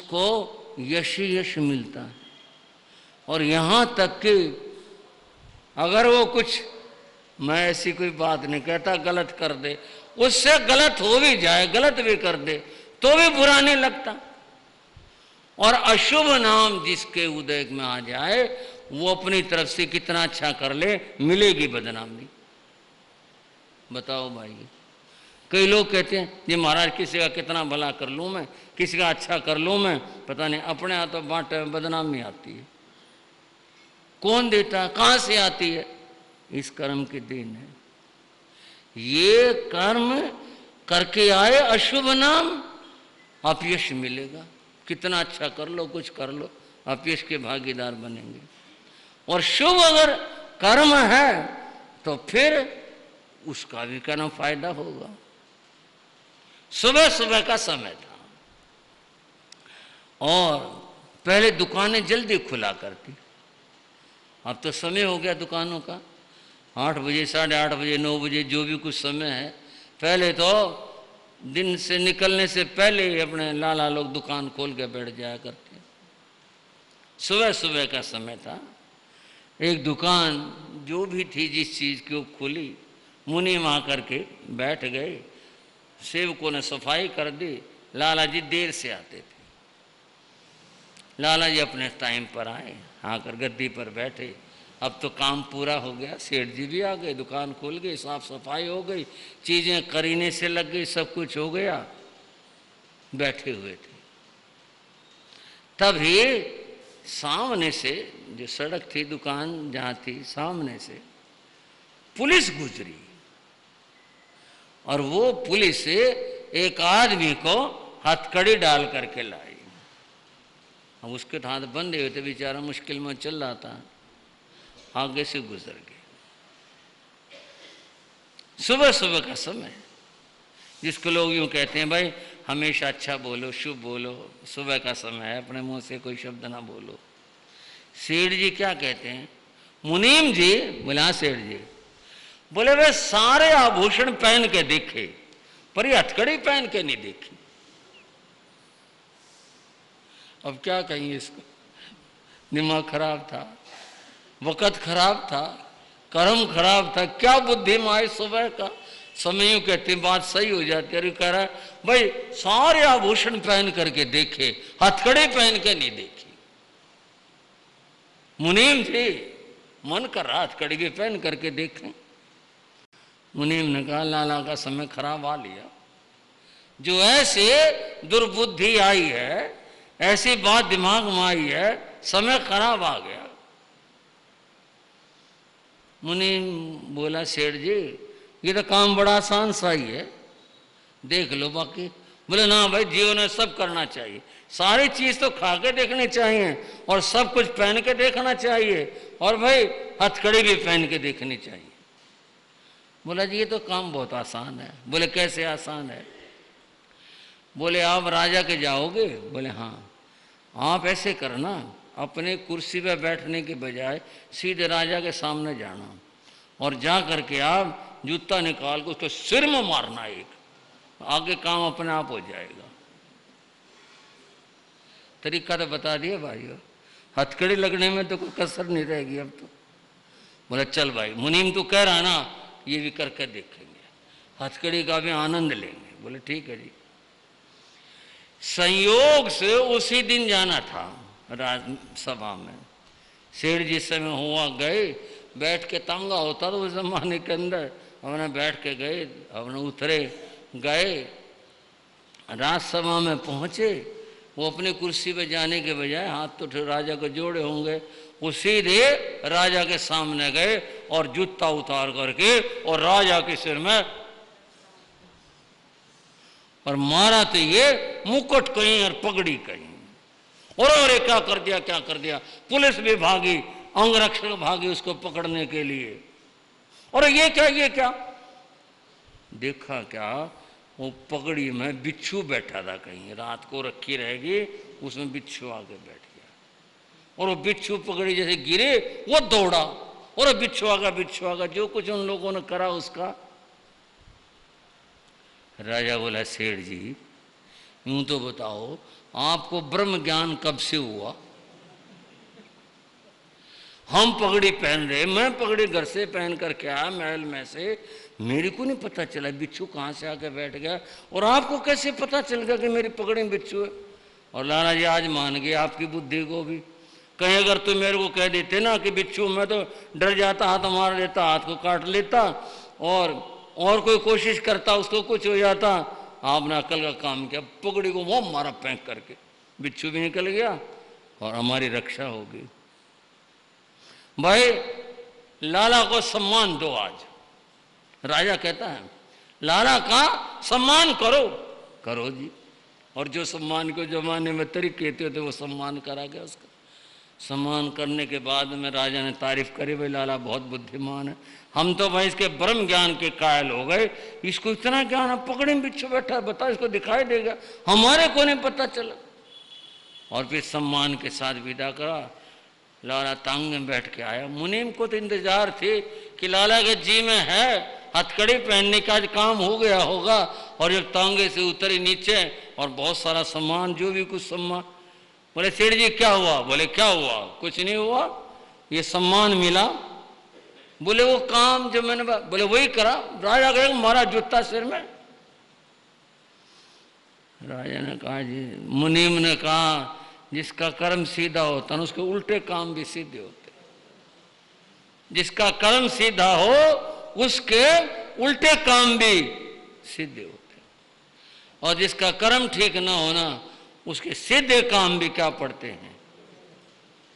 उसको यश ही यश मिलता है। और यहाँ तक कि अगर वो कुछ, मैं ऐसी कोई बात नहीं कहता, गलत कर दे, उससे गलत हो भी जाए, गलत भी कर दे तो भी बुरा नहीं लगता। और अशुभ नाम जिसके उदय में आ जाए वो अपनी तरफ से कितना अच्छा कर ले, मिलेगी बदनामी। बताओ भाई, कई लोग कहते हैं जी महाराज किसी का कितना भला कर लूँ मैं, किसी का अच्छा कर लूँ मैं, पता नहीं अपने हाथों बांटे बदनामी आती है। कौन देता है, कहाँ से आती है? इस कर्म के दिन है। ये कर्म करके आए अशुभ नाम, अपयश मिलेगा। कितना अच्छा कर लो, कुछ कर लो, अपयश के भागीदार बनेंगे। और शुभ अगर कर्म है तो फिर उसका भी कर्म फायदा होगा। सुबह सुबह का समय था और पहले दुकानें जल्दी खुला करती, अब तो समय हो गया दुकानों का 8 बजे, 8:30 बजे, 9 बजे, जो भी कुछ समय है। पहले तो दिन से निकलने से पहले ही अपने लाला लोग दुकान खोल के बैठ जाया करते। सुबह सुबह का समय था। एक दुकान जो भी थी जिस चीज़ की वो खुली, मुनि वहाँ करके बैठ गए, सेवकों ने सफाई कर दी। लाला जी देर से आते थे, लाला जी अपने टाइम पर आए, आकर गद्दी पर बैठे। अब तो काम पूरा हो गया, सेठ जी भी आ गए, दुकान खुल गई, साफ सफाई हो गई, चीज़ें करीने से लग गई, सब कुछ हो गया। बैठे हुए थे, तभी सामने से, जो सड़क थी दुकान जहाँ थी, सामने से पुलिस गुजरी और वो पुलिस एक आदमी को हथकड़ी डाल करके लाई। अब उसके हाथ बंधे हुए थे, बेचारा मुश्किल में चल रहा था, आगे से गुजर गए। सुबह सुबह का समय, जिसको लोग यूं कहते हैं भाई हमेशा अच्छा बोलो, शुभ बोलो, सुबह का समय है, अपने मुंह से कोई शब्द ना बोलो। सेठ जी क्या कहते हैं, मुनीम जी? बोले हाँ सेठ जी। बोले वे सारे आभूषण पहन के देखे पर ये हथकड़ी पहन के नहीं देखी। अब क्या कहेंगे इसको, दिमाग खराब था, वक़्त खराब था, कर्म खराब था, क्या बुद्धि में आए सुबह का समय। यूँ कहते बात सही हो जाती है। अरे कह रहा है भाई सारे आभूषण पहन करके देखे, हथकड़ी पहन के नहीं देखी। मुनीम जी मन कर रहा हथकड़ी भी पहन करके देखें। मुनीम ने कहा लाला का समय खराब आ लिया, जो ऐसे दुर्बुद्धि आई है, ऐसी बात दिमाग में आई है, समय खराब आ गया। मुनीम बोला सेठ जी ये तो काम बड़ा आसान सा ही है, देख लो बाकी। बोले ना भाई जीवन में सब करना चाहिए, सारी चीज तो खा के देखनी चाहिए और सब कुछ पहन के देखना चाहिए, और भाई हथकड़ी भी पहन के देखनी चाहिए। बोला जी ये तो काम बहुत आसान है। बोले कैसे आसान है? बोले आप राजा के जाओगे? बोले हाँ। आप ऐसे करना, अपने कुर्सी पे बैठने के बजाय सीधे राजा के सामने जाना और जा करके आप जूता निकाल के उसके सिर में मारना एक, आगे काम अपने आप हो जाएगा। तरीका तो बता दिया भाइयों, हथकड़ी लगने में तो कोई कसर नहीं रहेगी अब तो। बोला चल भाई, मुनीम तो कह रहा ना, ये भी करके देखेंगे, हथकड़ी का भी आनंद लेंगे। बोले ठीक है जी। संयोग से उसी दिन जाना था राजसभा में। सेठ जिस समय हुआ गए, बैठ के तांगा होता था उस जमाने के अंदर, हमने बैठ के गए, हमने उतरे गए, राजसभा में पहुंचे। वो अपनी कुर्सी पे जाने के बजाय हाथ तो राजा को जोड़े होंगे, वो सीधे राजा के सामने गए और जूता उतार करके और राजा के सिर में और मारा। तो ये मुकुट कहीं और पगड़ी कहीं, और अरे क्या कर दिया, क्या कर दिया। पुलिस भी भागी, अंगरक्षक भागी उसको पकड़ने के लिए। और ये क्या, ये क्या? देखा क्या, वो पगड़ी में बिच्छू बैठा था, कहीं रात को रखी रहेगी, उसमें बिच्छू आके बैठ गया। और वो बिच्छू पगड़ी जैसे गिरे वो दौड़ा, और बिच्छू आगा, बिच्छू आगा। जो कुछ उन लोगों ने करा उसका। राजा बोला सेठ जी यूं तो बताओ, आपको ब्रह्म ज्ञान कब से हुआ? हम पगड़ी पहन रहे, मैं पगड़ी घर से पहन कर के आया महल में से, मेरे को नहीं पता चला बिच्छू कहाँ से आके बैठ गया, और आपको कैसे पता चल गया कि मेरी पगड़ी में बिच्छू है? और लाला जी आज मान गए आपकी बुद्धि को भी। कहीं अगर तुम मेरे को कह देते ना कि बिच्छू, मैं तो डर जाता, हाथ मार लेता, हाथ को काट लेता, और कोई कोशिश करता उसको कुछ हो जाता। आपने अकल का काम किया, पगड़ी को वो मारा फेंक करके, बिच्छू भी निकल गया और हमारी रक्षा हो गई। भाई लाला को सम्मान दो। आज राजा कहता है लाला का सम्मान करो। करो जी। और जो सम्मान को जमाने में तरीके थे वो सम्मान करा गया। उसका सम्मान करने के बाद में राजा ने तारीफ करी, भाई लाला बहुत बुद्धिमान है। हम तो भाई इसके ब्रह्म ज्ञान के कायल हो गए, इसको इतना ज्ञान है, पकड़े में बिच्छू बैठा है, बता इसको दिखाई देगा, हमारे को नहीं पता चला। और फिर सम्मान के साथ विदा करा। लाला तांग में बैठ के आया। मुनीम को तो इंतजार थे कि लाला के जी में है, हथकड़ी पहनने का आज काम हो गया होगा। और जब तांगे से उतरी नीचे और बहुत सारा सम्मान, जो भी कुछ सम्मान, बोले सेठ जी क्या हुआ? बोले क्या हुआ? कुछ नहीं हुआ, ये सम्मान मिला। बोले वो काम जो मैंने, बोले वही करा। राजा कहे मारा जूता सिर में। राजा ने कहा जी, मुनीम ने कहा जिसका कर्म सीधा होता ना उसके उल्टे काम भी सीधे होते। जिसका कर्म सीधा हो उसके उल्टे काम भी सीधे होते, और जिसका कर्म ठीक ना होना उसके सीधे काम भी क्या पड़ते हैं?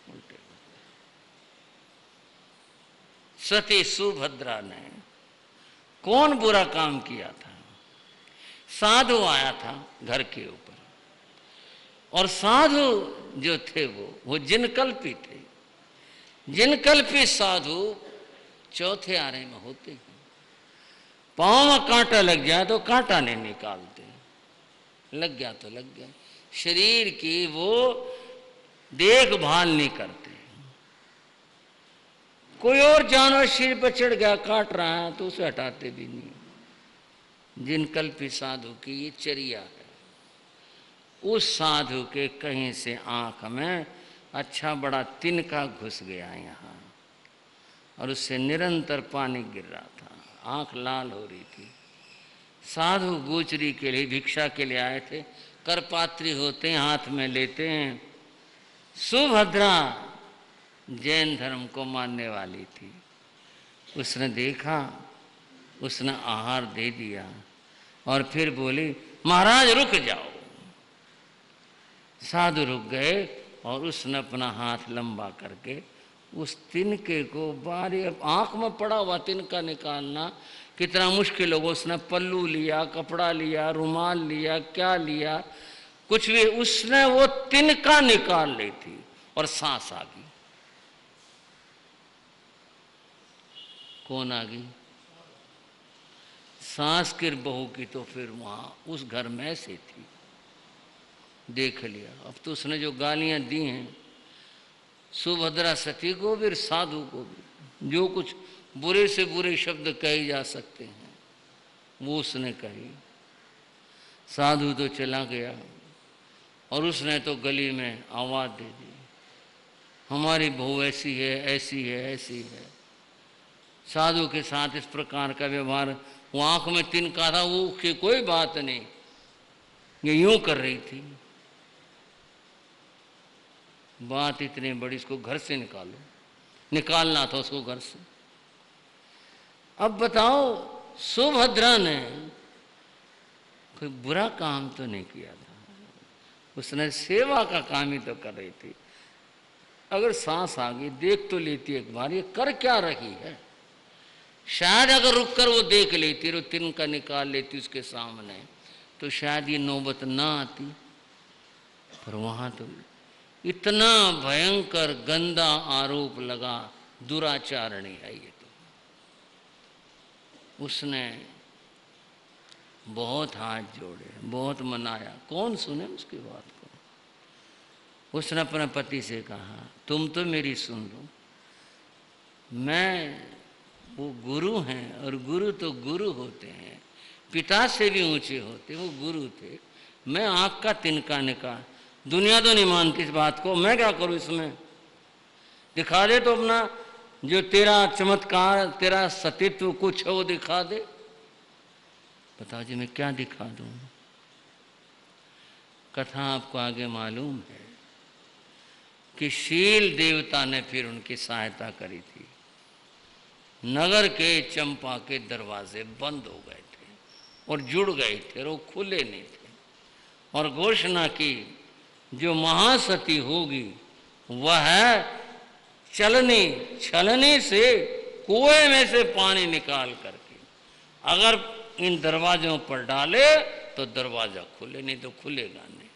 उल्टे। सती सुभद्रा ने कौन बुरा काम किया था? साधु आया था घर के ऊपर, और साधु जो थे वो जिनकल्पी थे। जिनकल्पी साधु चौथे आरे में होते हैं। पांव में कांटा लग जाए तो कांटा नहीं निकालते, लग गया तो लग गया। शरीर की वो देखभाल नहीं करते। कोई और जानवर शरीर पर चढ़ गया काट रहा है तो उसे हटाते भी नहीं। जिनकल्पी साधु की ये चर्या है। उस साधु के कहीं से आंख में अच्छा बड़ा तिनका घुस गया यहाँ, और उससे निरंतर पानी गिर रहा था, आंख लाल हो रही थी। साधु गोचरी के लिए भिक्षा के लिए आए थे, करपात्री होते हैं, हाथ में लेते हैं। सुभद्रा जैन धर्म को मानने वाली थी। उसने देखा, उसने आहार दे दिया और फिर बोली महाराज रुक जाओ। साधु रुक गए और उसने अपना हाथ लंबा करके उस तिनके को बारी, आंख में पड़ा हुआ तिनका निकालना कितना मुश्किल होगा। उसने पल्लू लिया, कपड़ा लिया, रुमाल लिया, क्या लिया, कुछ भी, उसने वो तिनका निकाल ली थी और सांस आ गई। कौन आ गई? सांस की बहू की। तो फिर वहां उस घर में ऐसी थी, देख लिया। अब तो उसने जो गालियां दी हैं सुभद्रा सती को भी, साधु को भी, जो कुछ बुरे से बुरे शब्द कहे जा सकते हैं वो उसने कही। साधु तो चला गया और उसने तो गली में आवाज दे दी, हमारी बहू ऐसी है, ऐसी है, ऐसी है। साधु के साथ इस प्रकार का व्यवहार, वो आंख में तिनका था, वो की कोई बात नहीं, ये यूं कर रही थी। बात इतनी बड़ी, इसको घर से निकालो, निकालना था उसको घर से। अब बताओ सुभद्रा ने कोई बुरा काम तो नहीं किया था, उसने सेवा का काम ही तो कर रही थी। अगर सांस आ गई देख तो लेती एक बार, ये कर क्या रही है। शायद अगर रुक कर वो देख लेती, वो तिनका निकाल लेती उसके सामने, तो शायद ये नौबत ना आती। पर वहां तो इतना भयंकर गंदा आरोप लगा, दुराचारणी है ये तो। उसने बहुत हाथ जोड़े, बहुत मनाया, कौन सुने उसकी बात को। उसने अपने पति से कहा तुम तो मेरी सुन लो, मैं, वो गुरु हैं और गुरु तो गुरु होते हैं, पिता से भी ऊंचे होते, वो गुरु थे। मैं आँख का तिनका निकाल, दुनिया तो नहीं मानती इस बात को, मैं क्या करूं इसमें? दिखा दे तो अपना जो तेरा चमत्कार, तेरा सतीत्व कुछ है वो दिखा दे। बताओ जी मैं क्या दिखा दूं? कथा आपको आगे मालूम है कि शील देवता ने फिर उनकी सहायता करी थी। नगर के चंपा के दरवाजे बंद हो गए थे और जुड़ गए थे और वो खुले नहीं थे, और घोषणा की जो महासती होगी वह छलनी से कुएं में से पानी निकाल करके अगर इन दरवाजों पर डाले तो दरवाजा खुले, नहीं तो खुलेगा नहीं।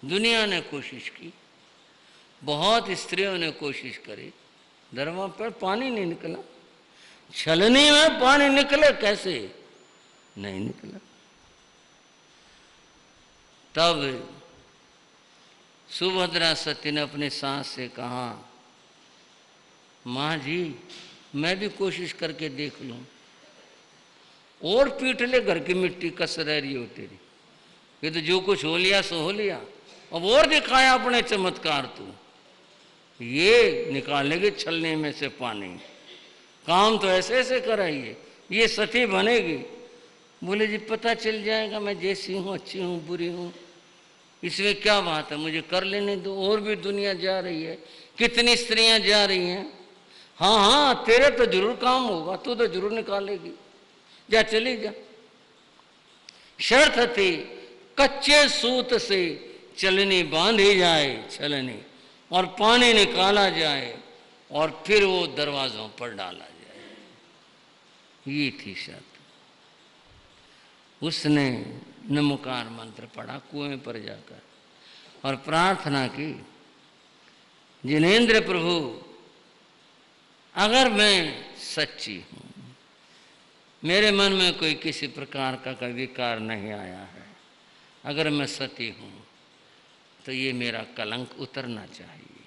दुनिया ने कोशिश की, बहुत स्त्रियों ने कोशिश करी, दरवाजे पर पानी नहीं निकला। छलनी में पानी निकले कैसे? नहीं निकला। तब सुभद्रा सती ने अपने सास से कहा, माँ जी मैं भी कोशिश करके देख लूं। और पीट ले, घर की मिट्टी कस रह रही हो तेरी, ये तो जो कुछ हो लिया सो हो लिया, अब और दिखाया अपने चमत्कार। तू ये निकालेगी छलने में से पानी, काम तो ऐसे ऐसे कराइए, ये सती बनेगी। बोले जी पता चल जाएगा मैं जैसी हूँ, अच्छी हूँ बुरी हूँ, इसमें क्या बात है, मुझे कर लेने दो। और भी दुनिया जा रही है, कितनी स्त्रियां जा रही हैं। हाँ हाँ तेरे तो जरूर काम होगा, तू तो जरूर निकालेगी, जा चली जा। शर्त थी कच्चे सूत से चलनी बांधी जाए छलनी, और पानी निकाला जाए और फिर वो दरवाजों पर डाला जाए, ये थी शर्त। उसने नमोकार मंत्र पढ़ा कुएं पर जाकर और प्रार्थना की, जिनेंद्र प्रभु अगर मैं सच्ची हूं, मेरे मन में कोई किसी प्रकार का विकार नहीं आया है, अगर मैं सती हूं तो ये मेरा कलंक उतरना चाहिए।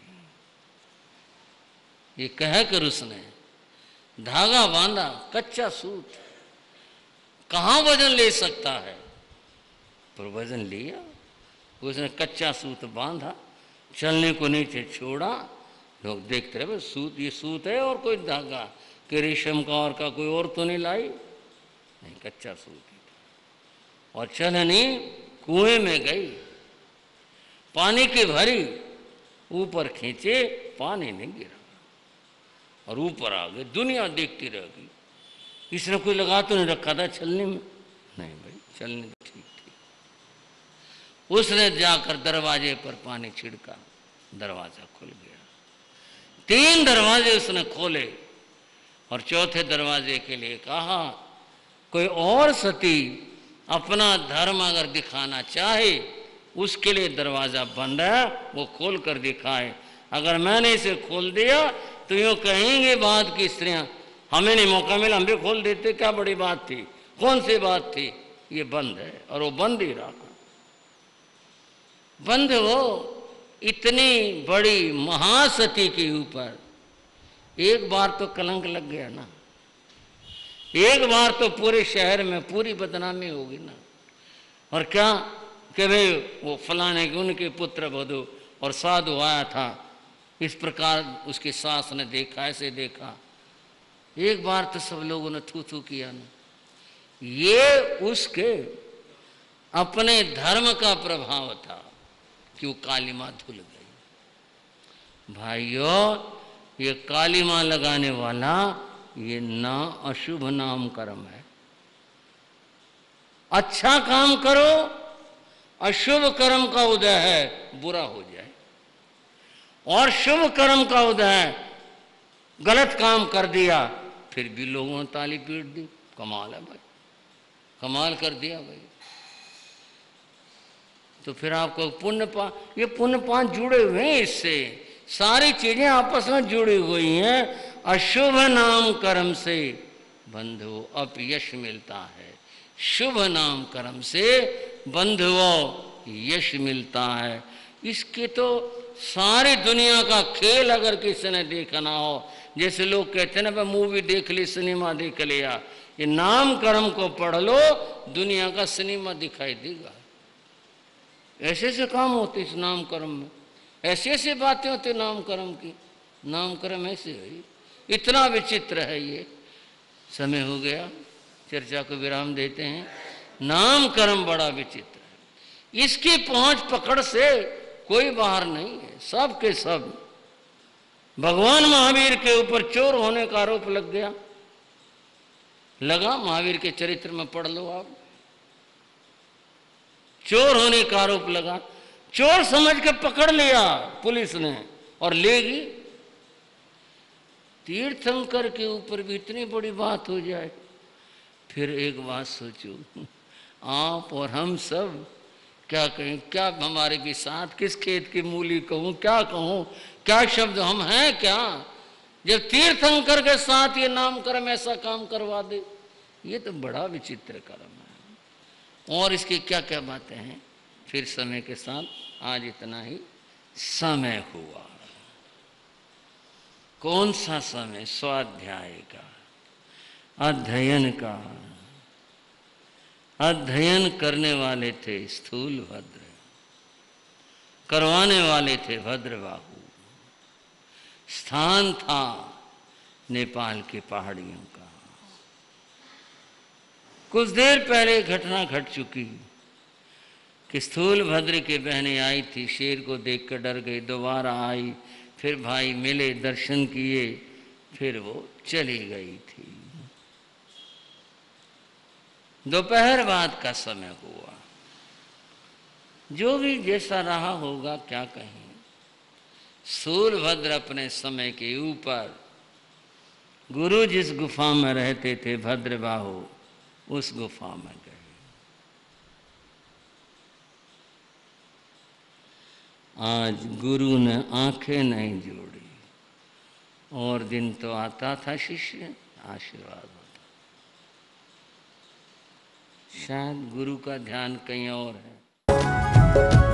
ये कहकर उसने धागा बांधा, कच्चा सूत कहां वजन ले सकता है, पर वजन लिया। उसने कच्चा सूत बांधा, चलने को नीचे छोड़ा, लोग देखते रहे सूत, ये सूत है और कोई धागा कि रेशम का और का कोई और तो नहीं लाई, नहीं कच्चा सूत ही था। और चलनी कुएं में गई, पानी की भरी, ऊपर खींचे पानी नहीं गिरा और ऊपर आ गए। दुनिया देखती रह गई, इसने कोई लगा तो नहीं रखा था छलनी में, नहीं भाई छलनी तो ठीक थी। उसने जाकर दरवाजे पर पानी छिड़का, दरवाजा खुल गया। 3 दरवाजे उसने खोले और चौथे दरवाजे के लिए कहा, कोई और सती अपना धर्म अगर दिखाना चाहे उसके लिए दरवाजा बंद है, वो खोल कर दिखाए। अगर मैंने इसे खोल दिया तो यूँ कहेंगे बाद की स्त्रियां, हमें नहीं मौका मिला, हम भी खोल देते, क्या बड़ी बात थी, कौन सी बात थी। ये बंद है और वो बंद ही रहा। बंद हो इतनी बड़ी महासती के ऊपर एक बार तो कलंक लग गया ना, एक बार तो पूरे शहर में पूरी बदनामी होगी ना। और क्या कि भाई वो फलाने के उनके पुत्र वधू और साधु आया था, इस प्रकार उसकी सास ने देखा, ऐसे देखा। एक बार तो सब लोगों ने थू थू किया ना। ये उसके अपने धर्म का प्रभाव था कि वो काली माँ धुल गई। भाइयों, ये काली माँ लगाने वाला ये ना अशुभ नाम कर्म है। अच्छा काम करो, अशुभ कर्म का उदय है, बुरा हो जाए, और शुभ कर्म का उदय है, गलत काम कर दिया, फिर भी लोगों ने ताली पीट दी। कमाल है भाई, कमाल कर दिया भाई। तो फिर आपको ये पुण्य पान जुड़े हुए हैं, इससे सारी चीजें आपस में जुड़ी हुई हैं। अशुभ नाम कर्म से बंधुओं अपयश मिलता है, शुभ नाम कर्म से बंधुओं यश मिलता है। इसके तो सारी दुनिया का खेल अगर किसी ने देखना हो, जैसे लोग कहते हैं ना, मूवी देख ली, सिनेमा देख लिया, ये नाम कर्म को पढ़ लो, दुनिया का सिनेमा दिखाई देगा। ऐसे ऐसे काम होते इस नाम कर्म में, ऐसी ऐसी बातें होती नाम कर्म की। नाम कर्म ऐसे है, इतना विचित्र है ये। समय हो गया, चर्चा को विराम देते हैं। नाम कर्म बड़ा विचित्र है, इसकी पहुंच पकड़ से कोई बाहर नहीं है, सब के सब। भगवान महावीर के ऊपर चोर होने का आरोप लग गया, लगा, महावीर के चरित्र में पढ़ लो आप, चोर होने का आरोप लगा। चोर समझ के पकड़ लिया पुलिस ने और लेगी। तीर्थंकर के ऊपर भी इतनी बड़ी बात हो जाए। फिर एक बात सोचो, आप और हम सब क्या कहें, क्या हमारे भी साथ, किस खेत की मूली कहूं, क्या कहूं, क्या शब्द हम हैं क्या, जब तीर्थंकर के साथ ये नाम कर्म ऐसा काम करवा दे। ये तो बड़ा विचित्र कर्म है। और इसकी क्या क्या बातें हैं, फिर समय के साथ। आज इतना ही समय हुआ। कौन सा समय? स्वाध्याय का, अध्ययन का। अध्ययन करने वाले थे स्थूलभद्र, करवाने वाले थे भद्रबाहु। स्थान था नेपाल की पहाड़ियों का। कुछ देर पहले घटना घट चुकी कि स्थूलभद्र की बहनें आई थी, शेर को देखकर डर गई, दोबारा आई, फिर भाई मिले, दर्शन किए, फिर वो चली गई थी। दोपहर बाद का समय हुआ। जो भी जैसा रहा होगा क्या कहें। स्थूलभद्र अपने समय के ऊपर, गुरु जिस गुफा में रहते थे भद्रबाहु, उस गुफा में गए। आज गुरु ने आंखें नहीं जोड़ी, और दिन तो आता था शिष्य आशीर्वाद होता। शायद गुरु का ध्यान कहीं और है।